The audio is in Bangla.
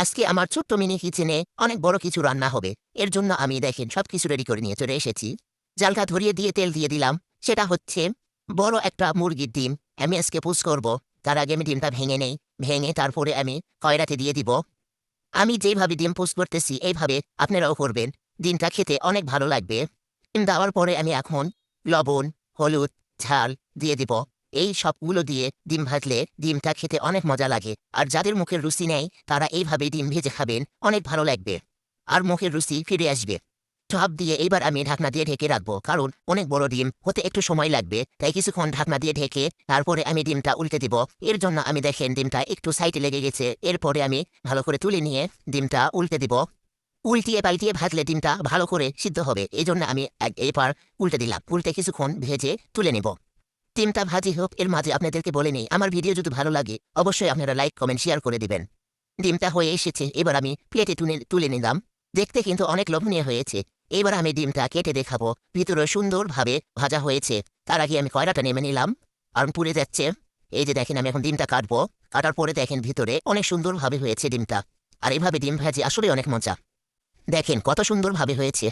আজকে আমার ছোট্ট মিনি কিচেনে অনেক বড় কিছু রান্না হবে। এর জন্য আমি দেখেন সবকিছু রেডি করে নিয়ে চলে এসেছি। জালটা ধরিয়ে দিয়ে তেল দিয়ে দিলাম। সেটা হচ্ছে বড় একটা মুরগির ডিম। আমি আজকে পুষ করব। তার আগে আমি ডিমটা ভেঙে নেই। ভেঙে তারপরে আমি কয়রাতে দিয়ে দিব। আমি যেভাবে ডিম পোস্ট করতেছি এইভাবে আপনারাও করবেন। ডিমটা খেতে অনেক ভালো লাগবে। ডিম দেওয়ার পরে আমি এখন লবণ, হলুদ, ঝাল দিয়ে দিব। এই সবগুলো দিয়ে ডিম ভাজলে ডিমটা খেতে অনেক মজা লাগে। আর যাদের মুখের রুচি নেই তারা এইভাবে ডিম ভেজে খাবেন, অনেক ভালো লাগবে। আর মুখের রুচি ফিরে আসবে। সব দিয়ে এইবার আমি ঢাকনা দিয়ে ঢেকে রাখবো, কারণ অনেক বড় ডিম হতে একটু সময় লাগবে। তাই কিছুক্ষণ ঢাকনা দিয়ে ঢেকে তারপরে আমি ডিমটা উল্টে দিব। এর জন্য আমি দেখেন ডিমটা একটু সাইডে লেগে গেছে। এরপরে আমি ভালো করে তুলে নিয়ে ডিমটা উল্টে দিব। উল্টিয়ে পাল্টিয়ে ভাজলে ডিমটা ভালো করে সিদ্ধ হবে। এই জন্য আমি এবার উল্টে দিলাম। উল্টে কিছুক্ষণ ভেজে তুলে নেব। ডিমটা ভাজি হোক এর মাঝে আপনাদেরকে বলে নেই, আমার ভিডিও যদি ভালো লাগে অবশ্যই আপনারা লাইক কমেন্ট শেয়ার করে দিবেন। ডিমটা হয়ে এসেছে, এবার আমি প্লেটে তুলে নিলাম। দেখতে কিন্তু অনেক লোভনীয় হয়েছে। এবার আমি ডিমটা কেটে দেখাবো ভিতরে সুন্দরভাবে ভাজা হয়েছে। তার আগে আমি কয়রাটা নেমে নিলাম, আর পুড়ে যাচ্ছে। এই যে দেখেন আমি এখন ডিমটা কাটবো। কাটার পরে দেখেন ভিতরে অনেক সুন্দরভাবে হয়েছে ডিমটা। আর এইভাবে ডিম ভাজি আসলে অনেক মজা। দেখেন কত সুন্দরভাবে হয়েছে।